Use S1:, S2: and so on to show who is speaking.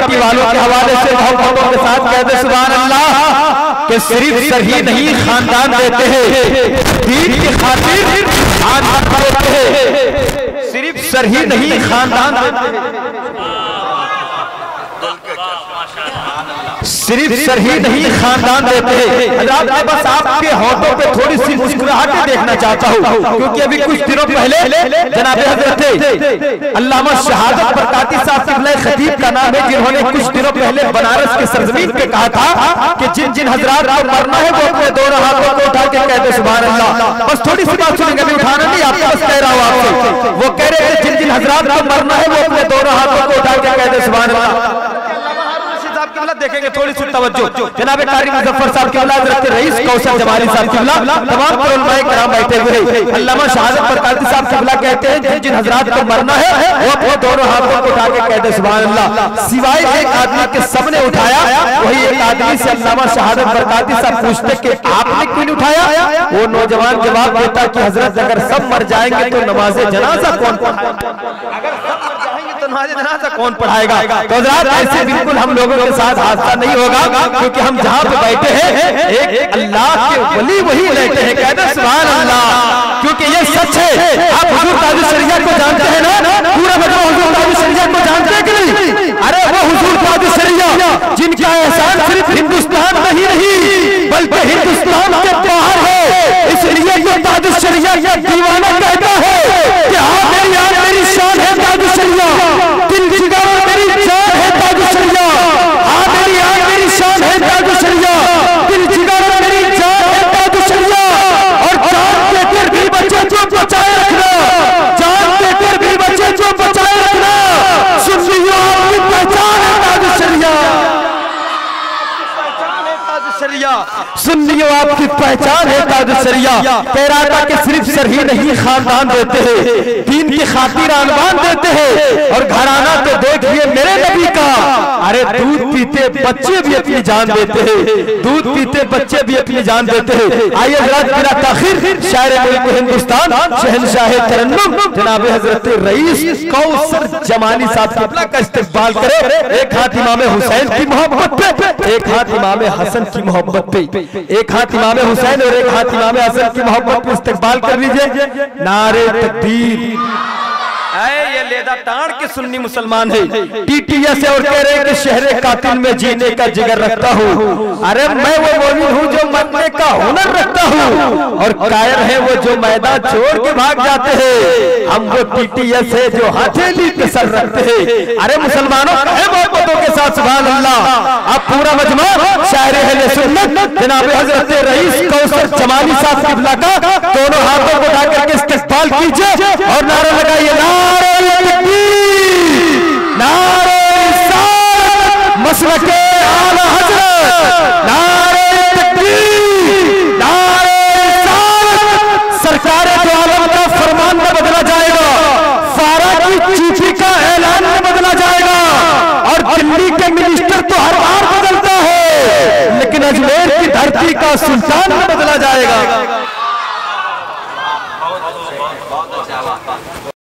S1: Committee वालों के हवाले से मोहब्बतों के साथ कहते सुभान अल्लाह कि सिर्फ सर ही नहीं खानदान देते हैं, दीन की खातिर खानदान देते हैं। सिर्फ सर ही नहीं खानदान देते हैं, सिर्फ सर ही नहीं खानदान देते हैं। हज़रात मैं बस आपके होठों पे थोड़ी सी मुस्कुराहटें देखना चाहता हूँ, क्योंकि अभी कुछ दिनों पहले जनाब हज़रत अल्लामा शहादत बरकाती साहब क़िबला खतीब का नाम है, जिन्होंने कुछ दिनों पहले बनारस के सरजमीन पे कहा था कि जिन जिन हज़रात को मरना है वो अपने दोनों हाथों को उठा के कहते सुभान अल्लाह। बस थोड़ी सी बात सुनेंगे, अभी उठाना नहीं आपको, बस कह रहा हूँ आपसे। वो कह रहे थे जिन जिन हज़रात को मरना है वो अपने दोनों हाथों को उठा के कहते सुभान अल्लाह। देखेंगे थोड़ी सी तवज्जो, जनाब कारी मुजफ्फर साहब क़िबला हज़रत रईस कौसर जमाली साहब क़िबला, तमाम उलमाए किराम बैठे हुए, अल्लामा शहादत बरकाती साहब क़िबला कहते हैं जिन जिन हज़रात को मरना है वो अपने दोनों हाथों को उठा के कहते सुभान अल्लाह। सिवाय एक आदमी के सबने उठाया, वही एक आदमी से अल्लामा शहादत बरकाती साहब पूछते कि आपने क्यों नहीं उठाया? वो नौजवान जवाब देता कि हजरत अगर सब मर जाएंगे तो नमाज जनाजा कौन पढ़ाएगा? अगर सब मर जाएंगे तो नमाज जनाजा कौन पढ़ाएगा? तो हजरत ऐसे बिल्कुल हम लोगों के साथ हादसा नहीं होगा, क्योंकि हम जहां पे बैठे हैं एक अल्लाह के वली वही बैठे हैं, कहते सुभान अल्लाह। क्योंकि ये सच है, आप हुजूर ताजुल शरिया को जानते हैं ना, पूरा मजमा हुजूर ताजुल शरिया को जानते हैं कि नहीं? अरे वो हुजूर ताजुल शरिया जिनका एहसान सिर्फ हिंदुस्तान में ही नहीं बल्कि हिंदुस्तान के बाहर है, इसलिए ये ताजुल शरिया का दीवाना कहता है कि हाँ मेरी आन मेरी शान है ताजुल शरिया, दिल जिगर मेरी जान है ताजुल शरिया, हाँ मेरी आन मेरी शान है ताजुल शरिया, दिल जिगर मेरी जान है ताजुल शरिया। और जान देकर भी बच्चे जो बचाए रखना, जान देकर भी बच्चे जो बचाए रखना, सुन्नियों आपकी पहचान है ताजुल शरिया, सुन्नियों आपकी पहचान है ताजुल शरिया। कह रहा था कि सिर्फ सर ही नहीं खानदान देते हैं, दीन की खातिर आनबान देते हैं, और घराना तो देखिए मेरे नबी का, अरे दूध पीते बच्चे भी अपनी जान देते हैं, दूध पीते बच्चे भी अपनी जान देते हैं। आइए हज़रात बिना ताखिर शायर मुल्क हिंदुस्तान शहंशाह तरन्नुम जनाब हज़रत रईस कौसर जमाली साहब क़िबला का इस्तकबाल करें। एक हाथ इमाम हुसैन की मोहब्बत पे, एक हाथ इमाम हसन की मोहब्बत पे, एक हाथ इमाम हुसैन और एक हाथ इमाम हसन की मोहब्बत पे इस्तकबाल कर लीजिए। नारे तकबीर। ये लेदा टाण के सुन्नी मुसलमान है, टीटीएस है और कह रहे हैं कि शहरे कातिल में जीने का जिगर रखता हूँ। अरे मैं वो मोमिन हूँ जो मरने का हुनर रखता हूँ, और कायर है वो जो मैदान छोड़ के भाग जाते हैं। हम वो टीटीएस है जो हथेली पे सर रखते हैं। अरे मुसलमानों मोहब्बतों के साथ सुभान अल्लाह। अब पूरा मजमा शायर अहले सुन्नत जनाब हज़रत रईस कौसर जमाली साहब क़िबला का दोनों हाथों को उठा करके इस्तकबाल कीजिए और नारा लगाइए, नारे तकबीर, नारे रिसालत, मसलके आला हज़रत, नारे तकबीर, नारे रिसालत। सरकारे दो आलम का फरमान में बदला जाएगा, फारा की चिट्ठी का ऐलान में बदला जाएगा, और दिल्ली के मिनिस्टर तो हर बार बदलता है, लेकिन अजमेर की धरती का सुल्तान में बदला जाएगा।